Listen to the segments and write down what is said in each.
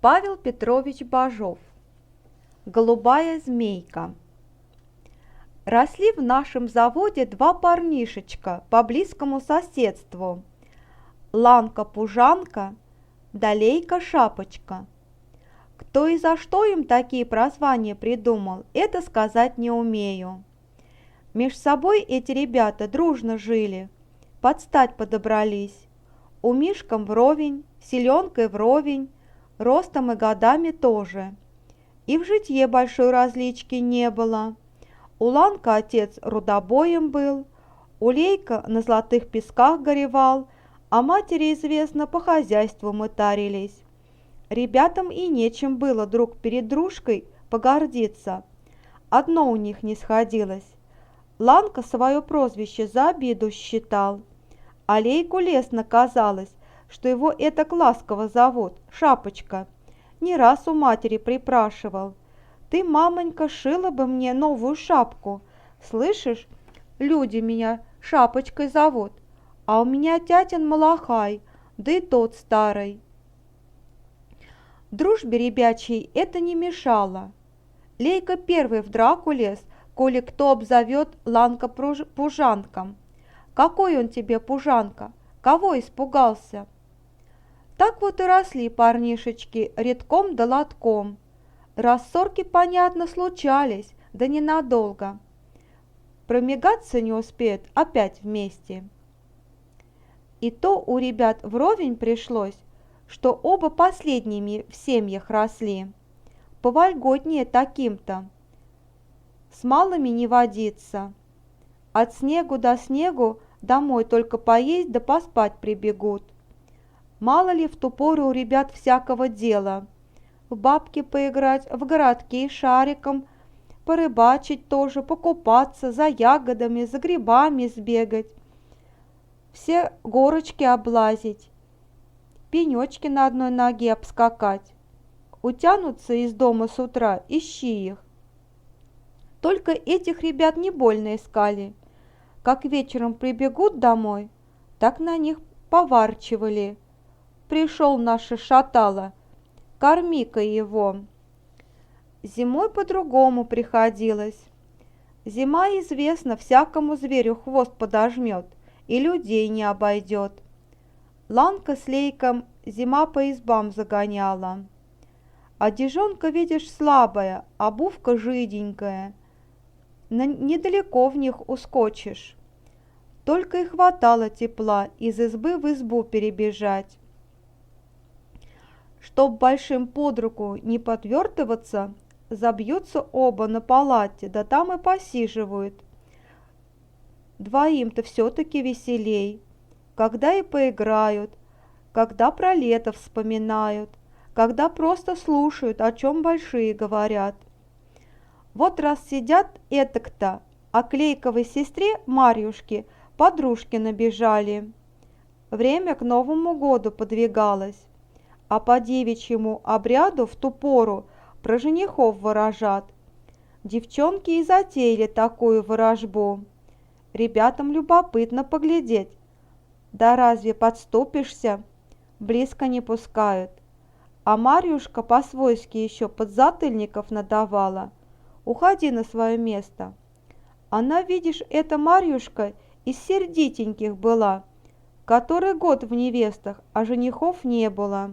Павел Петрович Бажов. Голубая змейка. Росли в нашем заводе два парнишечка по близкому соседству. Ланка-пужанка, да Лейка-шапочка. Кто и за что им такие прозвания придумал, это сказать не умею. Меж собой эти ребята дружно жили, под стать подобрались. У Мишкам вровень, силенкой вровень, ростом и годами тоже. И в житье большой различки не было. У Ланка отец рудобоем был, у Лейка на золотых песках горевал, а матери, известно, по хозяйству мытарились. Ребятам и нечем было друг перед дружкой погордиться. Одно у них не сходилось. Ланка свое прозвище за обиду считал, а Лейку лестно казалось, что его этак ласково зовут, Шапочка. Не раз у матери припрашивал: «Ты, мамонька, шила бы мне новую шапку. Слышишь, люди меня Шапочкой зовут, а у меня тятин Малахай, да и тот старый». Дружбе ребячей это не мешало. Лейка первый в драку лез, коли кто обзовет Ланка пужанком. «Какой он тебе, пужанка? Кого испугался?» Так вот и росли парнишечки редком да лотком. Рассорки, понятно, случались, да ненадолго. Промигаться не успеют, опять вместе. И то у ребят вровень пришлось, что оба последними в семьях росли. Повольготнее таким-то. С малыми не водиться. От снегу до снегу домой только поесть да поспать прибегут. Мало ли в ту пору у ребят всякого дела. В бабки поиграть, в городки шариком, порыбачить тоже, покупаться, за ягодами, за грибами сбегать, все горочки облазить, пенечки на одной ноге обскакать. Утянутся из дома с утра, ищи их. Только этих ребят не больно искали. Как вечером прибегут домой, так на них поворчивали: «Пришел наше шатало, корми-ка его». Зимой по-другому приходилось. Зима, известно, всякому зверю хвост подожмет и людей не обойдет. Ланка с Лейком зима по избам загоняла. Одежонка, видишь, слабая, обувка жиденькая. Недалеко в них ускочишь. Только и хватало тепла из избы в избу перебежать. Чтоб большим под руку не подвертываться, забьются оба на палате, да там и посиживают. Двоим-то все-таки веселей, когда и поиграют, когда про лето вспоминают, когда просто слушают, о чем большие говорят. Вот раз сидят этак-то, а к Лейковой сестре Марьюшке подружки набежали. Время к Новому году подвигалось, а по девичьему обряду в ту пору про женихов ворожат. Девчонки и затеяли такую ворожбу. Ребятам любопытно поглядеть. Да разве подступишься? Близко не пускают. А Марьюшка по-свойски еще подзатыльников надавала: «Уходи на свое место». Она, видишь, эта Марьюшка из сердитеньких была, который год в невестах, а женихов не было.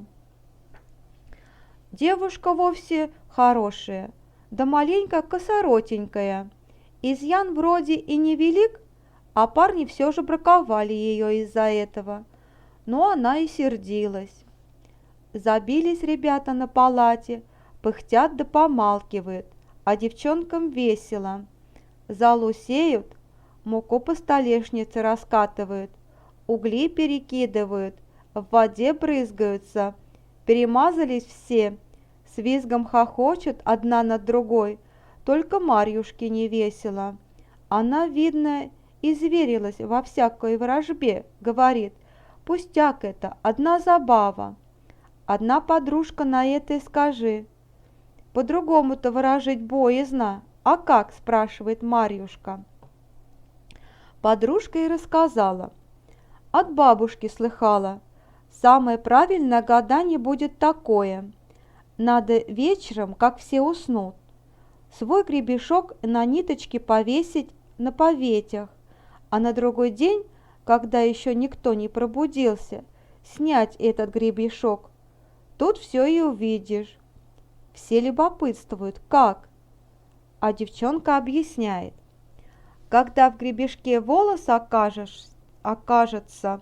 Девушка вовсе хорошая, да маленько косоротенькая. Изъян вроде и невелик, а парни все же браковали ее из-за этого. Но она и сердилась. Забились ребята на палате, пыхтят да помалкивают, а девчонкам весело. Залу сеют, муку по столешнице раскатывают, угли перекидывают, в воде брызгаются. Перемазались все, с визгом хохочут одна над другой, только Марьюшке не весело. Она, видно, изверилась во всякой ворожбе, говорит: «Пустяк это, одна забава». Одна подружка на это и скажи: «По-другому-то ворожить боязно». «А как?» – спрашивает Марьюшка. Подружка и рассказала. От бабушки слыхала. Самое правильное гадание будет такое: Надо вечером, как все уснут, свой гребешок на ниточке повесить на поветях, а на другой день, когда еще никто не пробудился, снять этот гребешок. Тут все и увидишь. Все любопытствуют, как? А девчонка объясняет. Когда в гребешке волос окажется,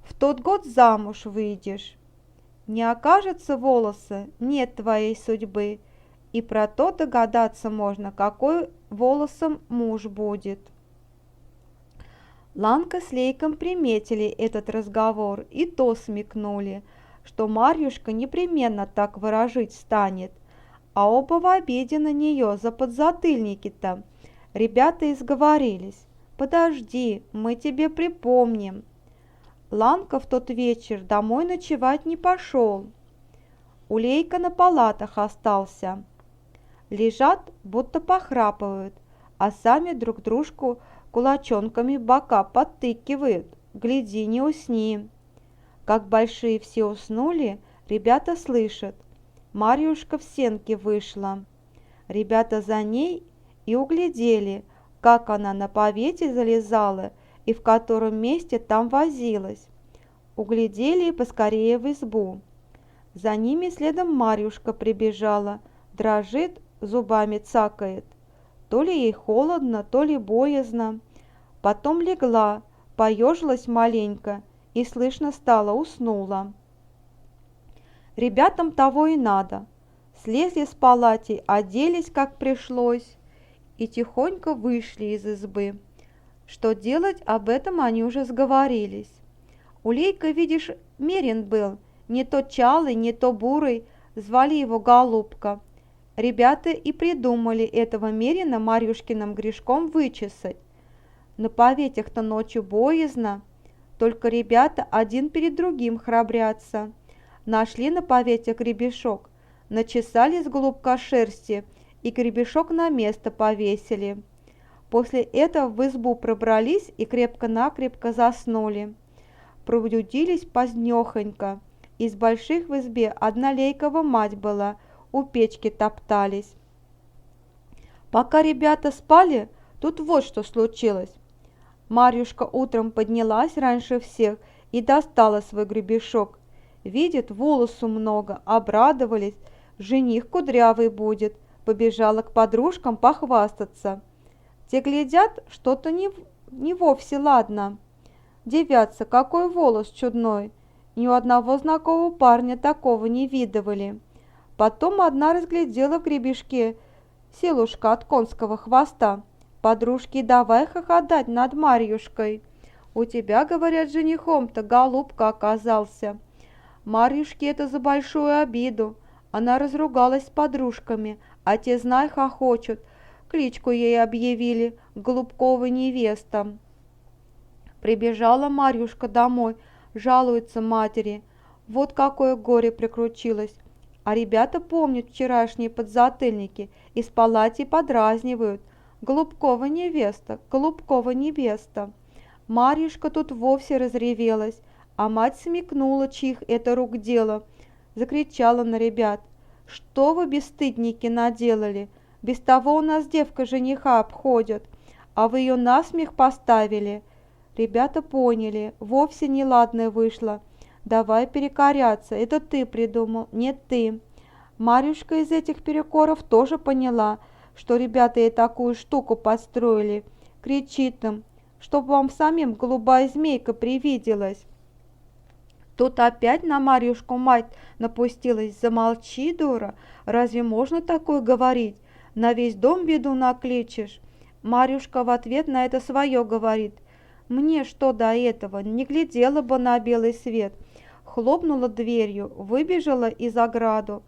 в тот год замуж выйдешь. Не окажется волоса, нет твоей судьбы, и про то догадаться можно, какой волосом муж будет. Ланка с Лейком приметили этот разговор и то смекнули, что Марьюшка непременно так ворожить станет, а оба в обиде на нее за подзатыльники-то. Ребята изговорились. «Подожди, мы тебе припомним». Ланка в тот вечер домой ночевать не пошел. У Лейка на палатах остался. Лежат, будто похрапывают, а сами друг дружку кулачонками в бока подтыкивают. Гляди, не усни. Как большие все уснули, ребята слышат. Марьюшка в сенке вышла. Ребята за ней и углядели, как она на повете залезала и в котором месте там возилась. Углядели и поскорее в избу. За ними следом Марьюшка прибежала, дрожит, зубами цакает. То ли ей холодно, то ли боязно. Потом легла, поежилась маленько и, слышно стало, уснула. Ребятам того и надо. Слезли с палати, оделись, как пришлось, и тихонько вышли из избы. Что делать, об этом они уже сговорились. У Лейка, видишь, мерин был, не то чалый, не то бурый, звали его Голубка. Ребята и придумали этого мерина Марьюшкиным грешком вычесать. На поветях-то ночью боязно, только ребята один перед другим храбрятся. Нашли на поветях гребешок, начесали с голубка шерсти и гребешок на место повесили. После этого в избу пробрались и крепко-накрепко заснули. Пробудились позднехонько. Из больших в избе одна Лейкова мать была, у печки топтались. Пока ребята спали, тут вот что случилось. Марьюшка утром поднялась раньше всех и достала свой гребешок. Видит, волосу много, обрадовались, жених кудрявый будет, побежала к подружкам похвастаться. Те глядят, что-то не вовсе ладно. Дивятся, какой волос чудной, ни у одного знакомого парня такого не видывали. Потом одна разглядела в гребешке селушка от конского хвоста. Подружки, давай хохотать над Марьюшкой. У тебя, говорят, женихом-то голубка оказался. Марьюшке это за большую обиду. Она разругалась с подружками, а те, знай, хохочут. Кличку ей объявили Голубкова невеста. Прибежала Марьюшка домой, жалуется матери. Вот какое горе приключилось. А ребята помнят вчерашние подзатыльники и с палати подразнивают. Голубкова невеста, Голубкова невеста. Марьюшка тут вовсе разревелась, а мать смекнула, чьих это рук дело. Закричала на ребят. Что вы, бесстыдники, наделали? Без того у нас девка жениха обходит, а вы ее насмех поставили. Ребята поняли, вовсе неладное вышло. Давай перекоряться, это ты придумал, нет ты. Марьюшка из этих перекоров тоже поняла, что ребята ей такую штуку построили. Кричит им, чтоб вам самим голубая змейка привиделась. Тут опять на Марьюшку мать напустилась. Замолчи, дура, разве можно такое говорить? На весь дом беду накличешь. Марьюшка в ответ на это свое говорит. Мне что до этого, не глядела бы на белый свет. Хлопнула дверью, выбежала из ограду.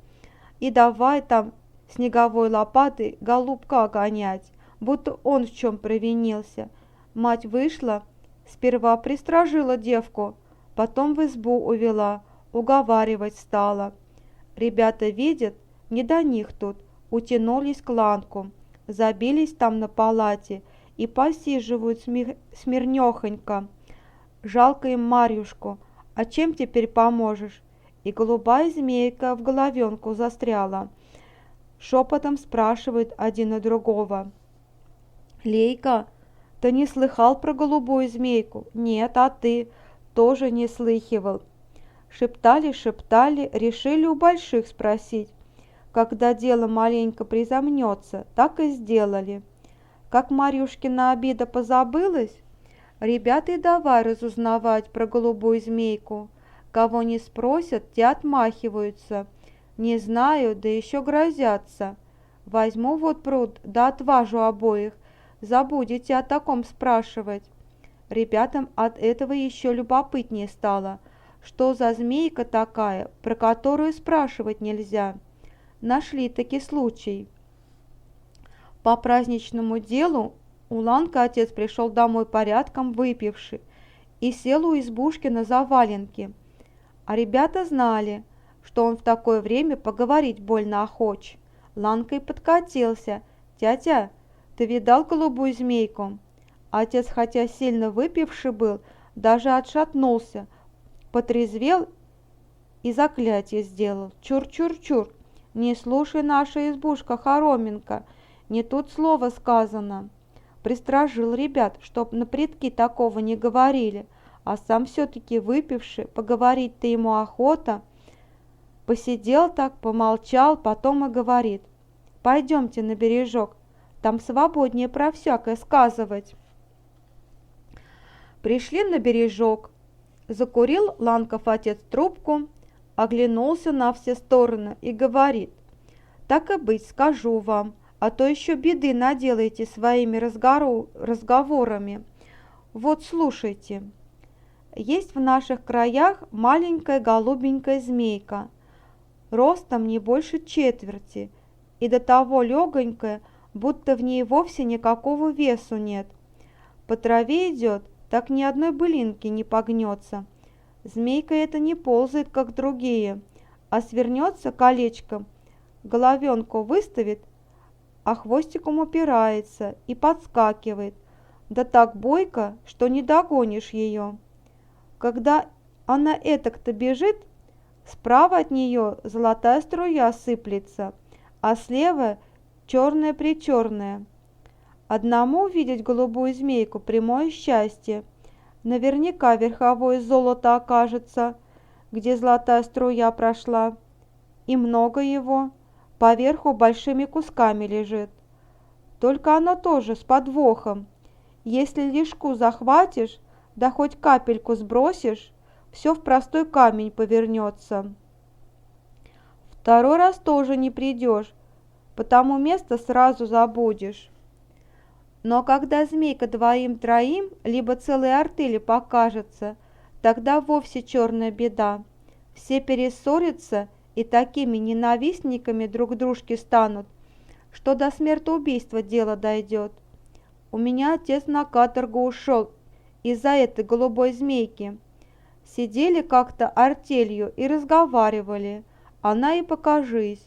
И давай там снеговой лопатой голубка гонять, будто он в чем провинился. Мать вышла, сперва пристражила девку, потом в избу увела, уговаривать стала. Ребята видят, не до них тут, утянулись к ланку, забились там на палате и посиживают смирнёхонько. Жалко им Марьюшку, а чем теперь поможешь? и голубая змейка в головенку застряла. Шепотом спрашивают один у другого: «Лейка, ты не слыхал про голубую змейку?» «Нет, а ты?» «Тоже не слыхивал». Шептали, шептали, решили у больших спросить. Когда дело маленько призамнется, так и сделали. Как Марьюшкина обида позабылась, ребята и давай разузнавать про голубую змейку. Кого не спросят, те отмахиваются. Не знаю, да еще грозятся. Возьму вот пруд, да отважу обоих. Забудете о таком спрашивать. Ребятам от этого еще любопытнее стало. Что за змейка такая, про которую спрашивать нельзя? Нашли таки случай. По праздничному делу у Ланка отец пришел домой порядком выпивший и сел у избушки на заваленке. А ребята знали, что он в такое время поговорить больно охоч. Ланка и подкатился. «Тятя, ты видал голубую змейку?» Отец, хотя сильно выпивший был, даже отшатнулся, потрезвел и заклятие сделал. «Чур-чур-чур! Не слушай, наша избушка Хороменко, не тут слово сказано». Пристражил ребят, чтоб на предки такого не говорили, а сам все-таки выпивший, поговорить-то ему охота. Посидел так, помолчал, потом и говорит: «Пойдемте на бережок, там свободнее про всякое сказывать». Пришли на бережок. Закурил Ланков отец трубку, оглянулся на все стороны и говорит: «Так и быть, скажу вам, а то еще беды наделаете своими разговорами. Вот слушайте. Есть в наших краях маленькая голубенькая змейка, ростом не больше четверти, и до того легонькая, будто в ней вовсе никакого весу нет. По траве идет, так ни одной былинки не погнется. Змейка эта не ползает, как другие, а свернется колечком, головенку выставит, а хвостиком упирается и подскакивает, да так бойко, что не догонишь ее. Когда она этак-то бежит, справа от нее золотая струя сыплется, а слева черная-причерная. Одному увидеть голубую змейку — прямое счастье. Наверняка верховое золото окажется, где золотая струя прошла, и много его, поверху большими кусками лежит. Только оно тоже с подвохом. Если лишку захватишь, да хоть капельку сбросишь, все в простой камень повернется. Второй раз тоже не придешь, потому место сразу забудешь. Но когда змейка двоим-троим, либо целой артели покажется, тогда вовсе черная беда. Все перессорятся и такими ненавистниками друг дружке станут, что до смертоубийства дело дойдет. У меня отец на каторгу ушел из-за этой голубой змейки. Сидели как-то артелью и разговаривали, она и покажись.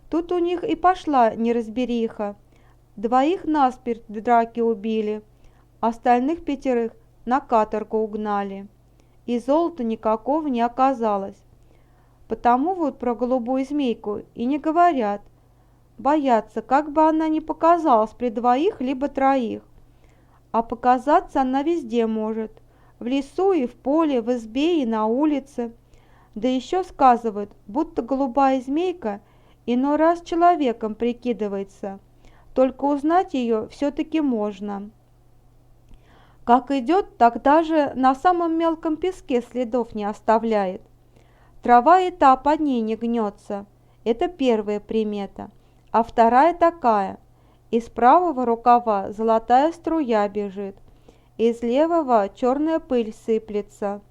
Тут у них и пошла неразбериха. Двоих насмерть в драке убили, остальных 5 на каторгу угнали. И золота никакого не оказалось. Потому вот про голубую змейку и не говорят. Боятся, как бы она ни показалась при 2 либо 3. А показаться она везде может. В лесу и в поле, в избе и на улице. Да еще сказывают, будто голубая змейка иной раз человеком прикидывается. Только узнать ее все-таки можно. Как идет, так даже на самом мелком песке следов не оставляет. Трава и та под ней не гнется. Это первая примета. А вторая такая. Из правого рукава золотая струя бежит, из левого черная пыль сыплется.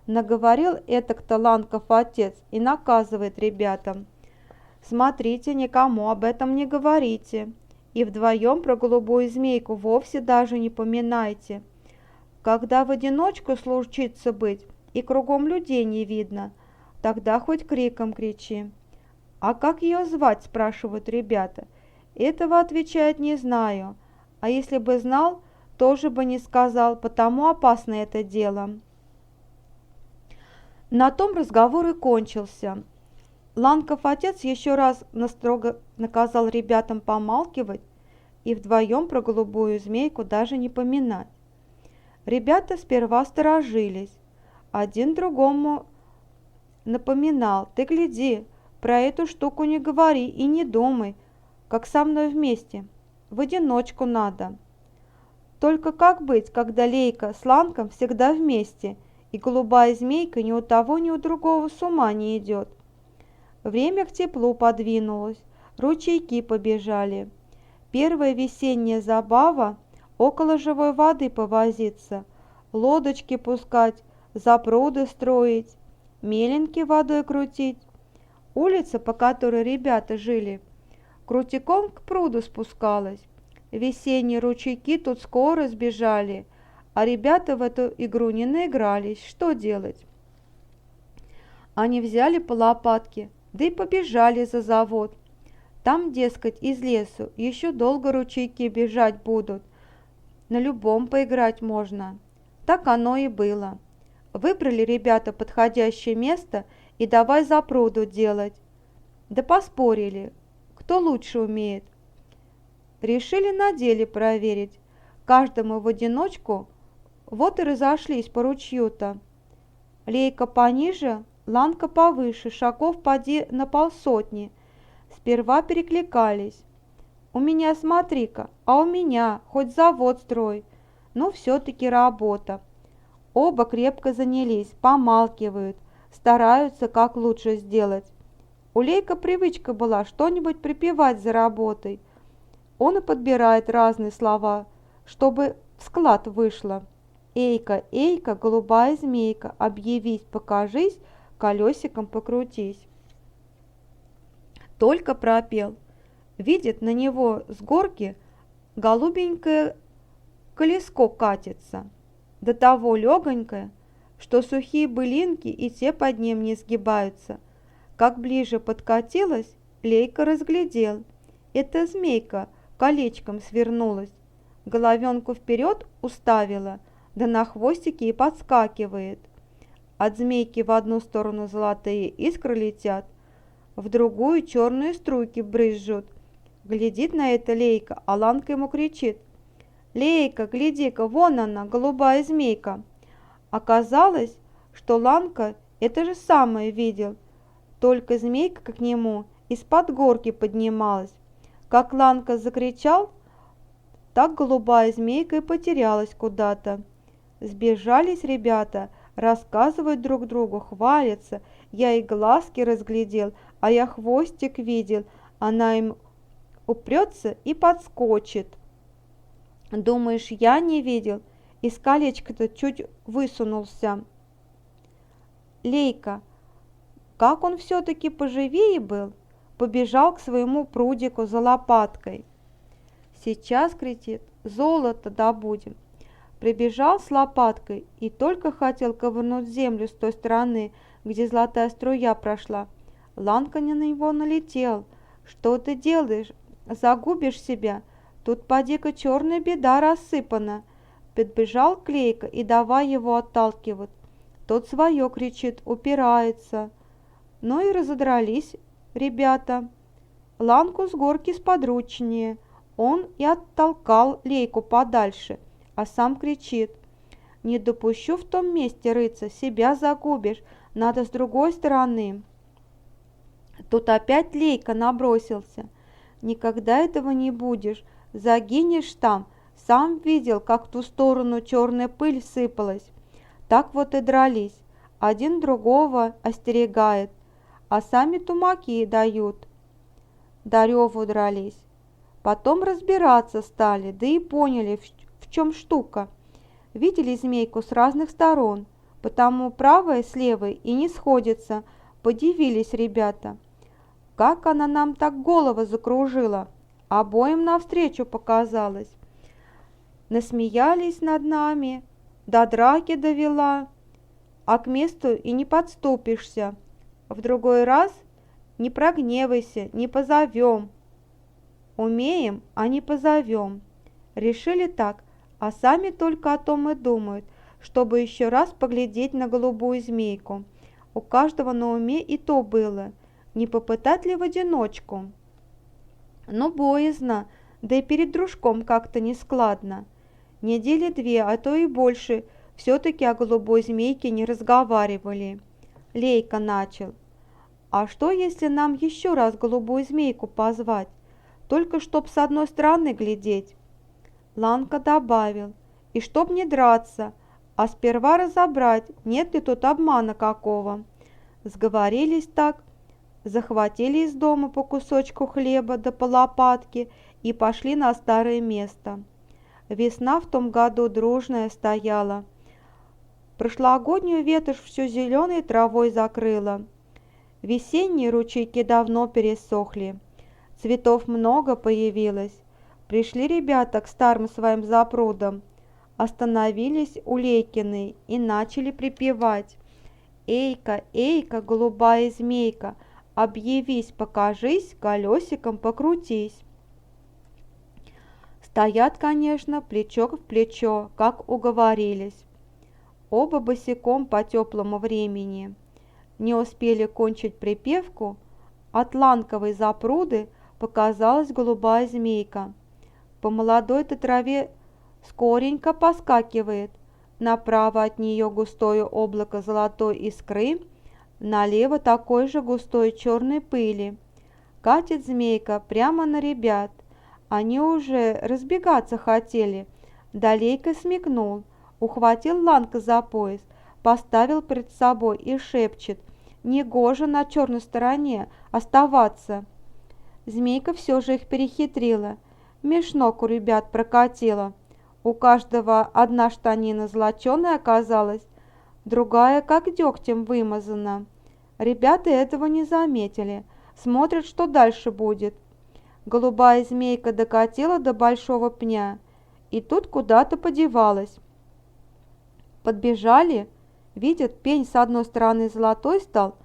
Наговорил этак-то Ланков отец и наказывает ребятам: «Смотрите, никому об этом не говорите. И вдвоем про голубую змейку вовсе даже не поминайте. Когда в одиночку случится быть и кругом людей не видно, тогда хоть криком кричи». «А как ее звать?» – спрашивают ребята. «Этого, отвечает, не знаю, а если бы знал, тоже бы не сказал, потому опасно это дело». На том разговор и кончился. Ланков отец еще раз строго наказал ребятам помалкивать и вдвоем про голубую змейку даже не поминать. Ребята сперва сторожились, один другому напоминал: «Ты гляди, про эту штуку не говори и не думай, как со мной вместе, в одиночку надо». Только как быть, когда Лейка с Ланком всегда вместе, и голубая змейка ни у того, ни у другого с ума не идет? Время к теплу подвинулось, ручейки побежали. Первая весенняя забава — около живой воды повозиться, лодочки пускать, запруды строить, меленки водой крутить. Улица, по которой ребята жили, крутиком к пруду спускалась. Весенние ручейки тут скоро сбежали, а ребята в эту игру не наигрались. Что делать? Они взяли по лопатке, да и побежали за завод. Там, дескать, из лесу еще долго ручейки бежать будут, на любом поиграть можно. Так оно и было. Выбрали ребята подходящее место и давай запруду делать. Да поспорили, кто лучше умеет. Решили на деле проверить, каждому в одиночку, вот и разошлись по ручью-то. Лейка пониже, Ланка повыше, шагов поди на полсотни. Сперва перекликались: «У меня, смотри-ка, а у меня, хоть завод строй». Ну, все-таки работа. Оба крепко занялись, помалкивают, стараются как лучше сделать. У Лейка привычка была что-нибудь припевать за работой. Он и подбирает разные слова, чтобы в склад вышло. «Эйка, эйка, голубая змейка, объявись, покажись, колесиком покрутись». Только пропел. Видит, на него с горки голубенькое колеско катится, до того легонькое, что сухие былинки и те под ним не сгибаются. Как ближе подкатилась, Лейка разглядел. Это змейка колечком свернулась, головенку вперед уставила, да на хвостике и подскакивает. От змейки в одну сторону золотые искры летят, в другую черные струйки брызжут. Глядит на это Лейка, а Ланка ему кричит: «Лейка, гляди-ка, вон она, голубая змейка!» Оказалось, что Ланка это же самое видел, только змейка к нему из-под горки поднималась. Как Ланка закричал, так голубая змейка и потерялась куда-то. Сбежались ребята, рассказывают друг другу, хвалятся: «Я и глазки разглядел, а я хвостик видел». Она им упрется и подскочит. Думаешь, я не видел? Из колечка-то чуть высунулся. Лейка, как он все-таки поживее был, побежал к своему прудику за лопаткой. Сейчас, кричит, золото добудем. Прибежал с лопаткой и только хотел ковырнуть землю с той стороны, где золотая струя прошла. Ланка на него налетел. «Что ты делаешь? Загубишь себя? Тут поди-ка черная беда рассыпана». Подбежал к Лейка и давай его отталкивать. Тот свое кричит, упирается. Ну и разодрались ребята. Ланку с горки сподручнее. Он и оттолкал Лейку подальше, а сам кричит: «Не допущу в том месте рыться, себя загубишь, надо с другой стороны». Тут опять Лейка набросился: «Никогда этого не будешь, загинешь там, сам видел, как в ту сторону черная пыль сыпалась». Так вот и дрались, один другого остерегает, а сами тумаки дают. До реву дрались. Потом разбираться стали, да и поняли, в чем штука. Видели змейку с разных сторон, потому правая с левой и не сходится. Подивились ребята. Как она нам так голову закружила, обоим навстречу показалось. Насмеялись над нами, до драки довела, а к месту и не подступишься. В другой раз не прогневайся, не позовем. Умеем, а не позовем. Решили так, а сами только о том и думают, чтобы еще раз поглядеть на голубую змейку. У каждого на уме и то было, не попытать ли в одиночку. Но боязно, да и перед дружком как-то нескладно. Недели две, а то и больше, все-таки о голубой змейке не разговаривали. Лейка начал. А что, если нам еще раз голубую змейку позвать? Только чтоб с одной стороны глядеть. Ланка добавил. И чтоб не драться, а сперва разобрать, нет ли тут обмана какого. Сговорились так, захватили из дома по кусочку хлеба да по лопатке и пошли на старое место. Весна в том году дружная стояла. Прошлогоднюю ветошь всю зеленой травой закрыла. Весенние ручейки давно пересохли. Цветов много появилось. Пришли ребята к старым своим запрудам, остановились у Лейкиной и начали припевать. «Эйка, эйка, голубая змейка, объявись, покажись, колесиком покрутись». Стоят, конечно, плечо в плечо, как уговорились. Оба босиком по теплому времени. Не успели кончить припевку, от ланковой запруды показалась голубая змейка. По молодой-то траве скоренько поскакивает, направо от нее густое облако золотой искры, налево такой же густой черной пыли. Катит змейка прямо на ребят. Они уже разбегаться хотели. Да Лейка смекнул, ухватил Ланка за пояс, поставил перед собой и шепчет: «Негоже на черной стороне оставаться». Змейка все же их перехитрила, меж ног у ребят прокатила. У каждого одна штанина золоченая оказалась, другая как дегтем вымазана. Ребята этого не заметили, смотрят, что дальше будет. Голубая змейка докатила до большого пня, и тут куда-то подевалась. Подбежали, видят, пень с одной стороны золотой стал,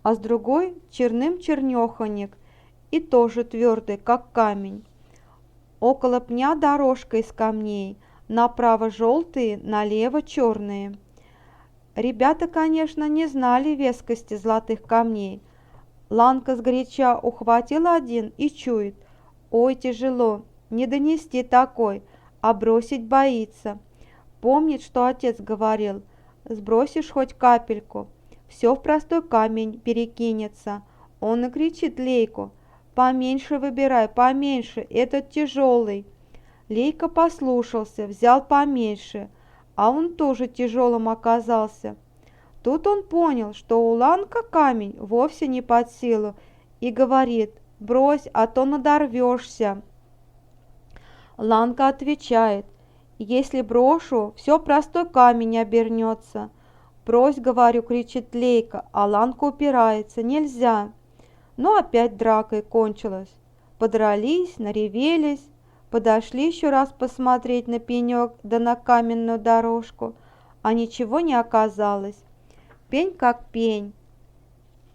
а с другой черным чернеханик, и тоже твердый, как камень. Около пня дорожка из камней, направо желтые, налево черные. Ребята, конечно, не знали вескости золотых камней. Ланка сгоряча ухватил один и чует: ой, тяжело, не донести такой, а бросить боится. Помнит, что отец говорил: сбросишь хоть капельку, все в простой камень перекинется. Он и кричит Лейку: поменьше выбирай, поменьше, этот тяжелый. Лейка послушался, взял поменьше, а он тоже тяжелым оказался. Тут он понял, что у Ланка камень вовсе не под силу, и говорит: брось, а то надорвешься. Ланка отвечает: если брошу, все простой камень обернется. Брось, говорю, кричит Лейка, а Ланка упирается: нельзя. Но опять дракой кончилась. Подрались, наревелись, подошли еще раз посмотреть на пенек да на каменную дорожку, а ничего не оказалось. Пень как пень,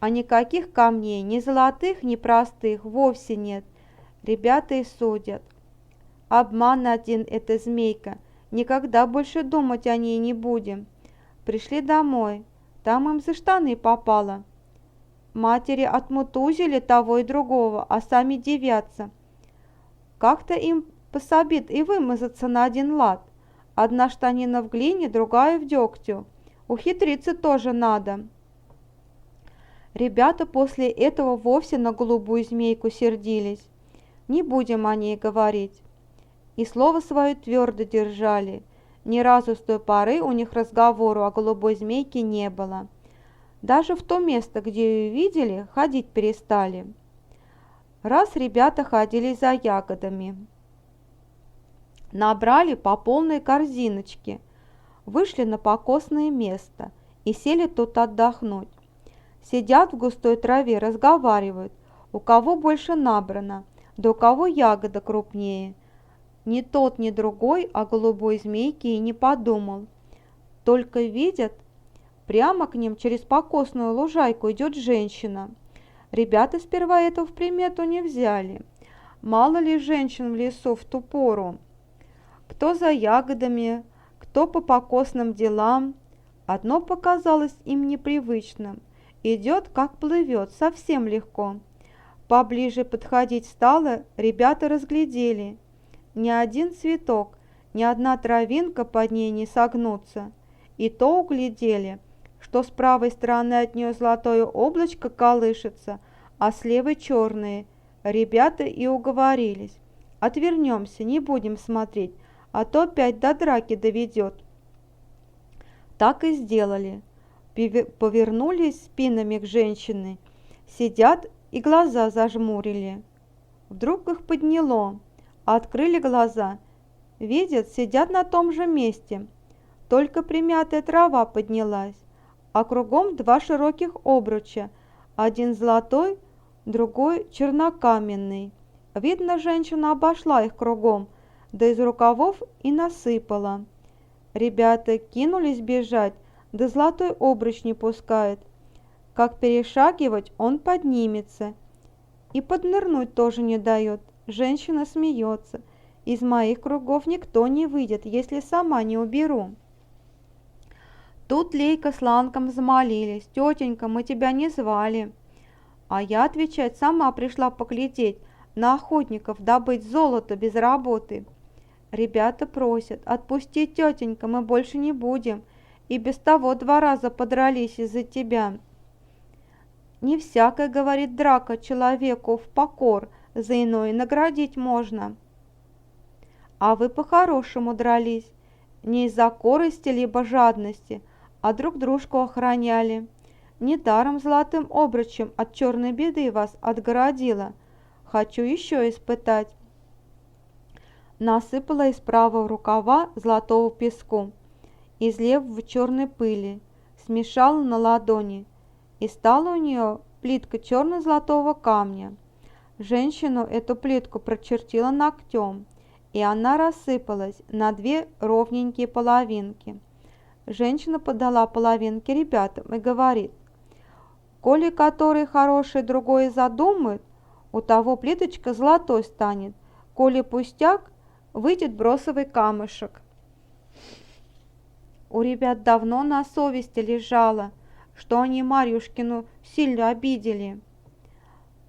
а никаких камней, ни золотых, ни простых, вовсе нет. Ребята и судят. Обман один эта змейка, никогда больше думать о ней не будем. Пришли домой, там им за штаны попало. Матери отмутузили того и другого, а сами дивятся. Как-то им пособит и вымазаться на один лад. Одна штанина в глине, другая в дегтю. Ухитриться тоже надо. Ребята после этого вовсе на голубую змейку сердились. Не будем о ней говорить. И слово свое твердо держали. Ни разу с той поры у них разговору о голубой змейке не было. Даже в то место, где ее видели, ходить перестали. Раз ребята ходили за ягодами. Набрали по полной корзиночке, вышли на покосное место и сели тут отдохнуть. Сидят в густой траве, разговаривают, у кого больше набрано, да у кого ягода крупнее. Ни тот, ни другой о голубой змейке и не подумал. Только видят, прямо к ним через покосную лужайку идет женщина. Ребята сперва этого в примету не взяли. Мало ли женщин в лесу в ту пору. Кто за ягодами, кто по покосным делам. Одно показалось им непривычным. Идет, как плывет, совсем легко. Поближе подходить стало, ребята разглядели. Ни один цветок, ни одна травинка под ней не согнутся. И то углядели, что с правой стороны от нее золотое облачко колышется, а с левой черные. Ребята и уговорились. Отвернемся, не будем смотреть, а то опять до драки доведет. Так и сделали. Повернулись спинами к женщине, сидят и глаза зажмурили. Вдруг их подняло, открыли глаза. Видят, сидят на том же месте, только примятая трава поднялась, а кругом два широких обруча, один золотой, другой чернокаменный. Видно, женщина обошла их кругом, да из рукавов и насыпала. Ребята кинулись бежать, да золотой обруч не пускает. Как перешагивать, он поднимется. И поднырнуть тоже не дает. Женщина смеется. Из моих кругов никто не выйдет, если сама не уберу. Тут Лейка с Ланком взмолились. Тетенька, мы тебя не звали. А я отвечать сама пришла поглядеть на охотников, добыть золото без работы. Ребята просят, отпусти, тетенька, мы больше не будем. И без того 2 раза подрались из-за тебя. Не всякая, говорит, драка человеку в покор, за иное наградить можно. А вы по-хорошему дрались, не из-за корости либо жадности, а друг дружку охраняли. Недаром золотым обручем от черной беды вас отгородила. Хочу еще испытать. Насыпала из правого рукава золотого песку, из левого черной пыли, смешала на ладони, и стала у нее плитка черно-золотого камня. Женщину эту плитку прочертила ногтем, и она рассыпалась на 2 ровненькие половинки. Женщина подала половинки ребятам и говорит: «Коли который хороший другой задумает, у того плиточка золотой станет, коли пустяк, выйдет бросовый камушек». У ребят давно на совести лежало, что они Марьюшкину сильно обидели.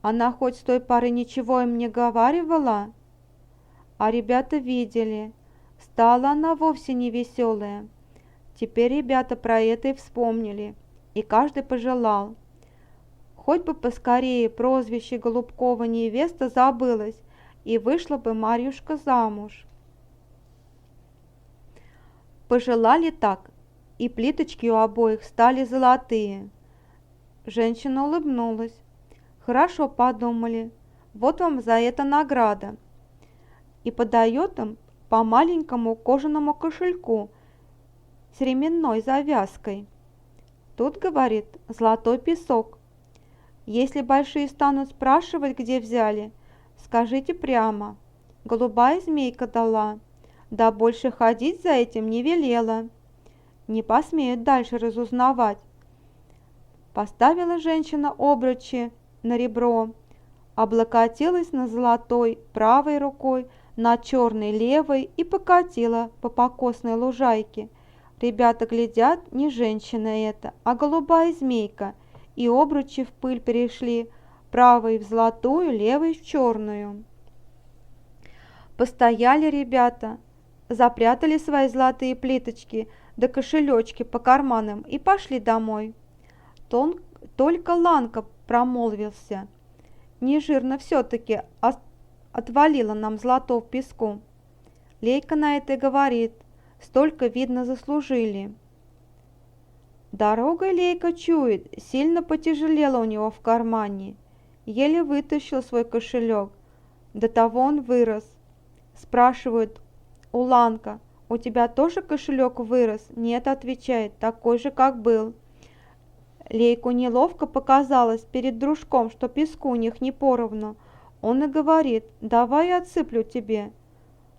Она хоть с той поры ничего им не говаривала, а ребята видели, стала она вовсе не веселая. Теперь ребята про это и вспомнили, и каждый пожелал. Хоть бы поскорее прозвище Голубкова невеста забылось, и вышла бы Марьюшка замуж. Пожелали так, и плиточки у обоих стали золотые. Женщина улыбнулась. Хорошо подумали, вот вам за это награда. И подает им по маленькому кожаному кошельку с ременной завязкой. Тут, говорит, золотой песок. Если большие станут спрашивать, где взяли, скажите прямо. Голубая змейка дала, да больше ходить за этим не велела. Не посмеют дальше разузнавать. Поставила женщина обручи на ребро, облокотилась на золотой правой рукой, на черной левой и покатила по покосной лужайке. Ребята глядят, не женщина это, а голубая змейка, и обручи в пыль перешли, правой в золотую, левой в черную. Постояли ребята, запрятали свои золотые плиточки да кошелечки по карманам и пошли домой. Только Ланка промолвился: не жирно все-таки отвалила нам золотого песку. Лейка на это говорит: столько, видно, заслужили. Дорогой Лейка чует, сильно потяжелело у него в кармане. Еле вытащил свой кошелек, до того он вырос. Спрашивают у Ланка: у тебя тоже кошелек вырос? Нет, отвечает, такой же, как был. Лейку неловко показалось перед дружком, что песку у них не поровну. Он и говорит: давай я отсыплю тебе.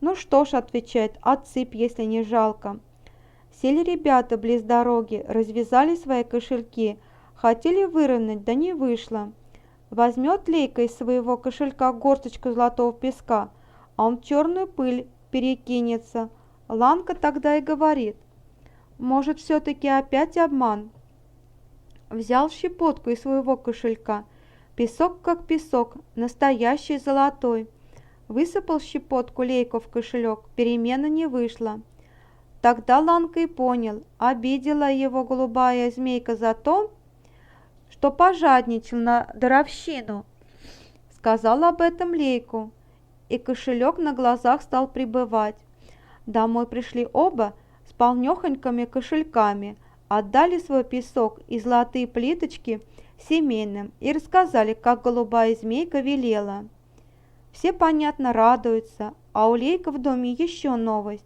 Ну что ж, отвечает, отсыпь, если не жалко. Сели ребята близ дороги, развязали свои кошельки, хотели выровнять, да не вышло. Возьмет Лейка из своего кошелька горсточку золотого песка, а он в черную пыль перекинется. Ланка тогда и говорит: Может, все-таки опять обман? Взял щепотку из своего кошелька. Песок как песок, настоящий золотой. Высыпал щепотку Лейко в кошелек, перемена не вышла. Тогда Ланка и понял, обидела его голубая змейка за то, что пожадничал на даровщину. Сказал об этом Лейку, и кошелек на глазах стал прибывать. Домой пришли оба с полнехонькими кошельками, отдали свой песок и золотые плиточки семейным и рассказали, как голубая змейка велела. Все, понятно, радуются, а у Лейка в доме еще новость.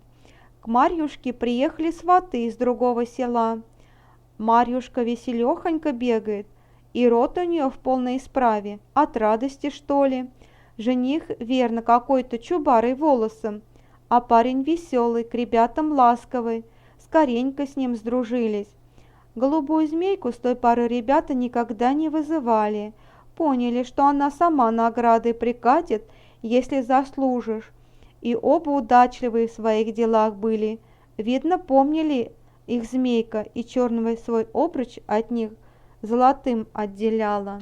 К Марьюшке приехали сваты из другого села. Марьюшка веселехонько бегает, и рот у нее в полной исправе, от радости, что ли. Жених, верно, какой-то чубарый волосом, а парень веселый, к ребятам ласковый, скоренько с ним сдружились. Голубую змейку с той поры ребята никогда не вызывали, поняли, что она сама награды прикатит, если заслужишь, и оба удачливые в своих делах были. Видно, помнили их змейка, и черный свой обруч от них золотым отделяла.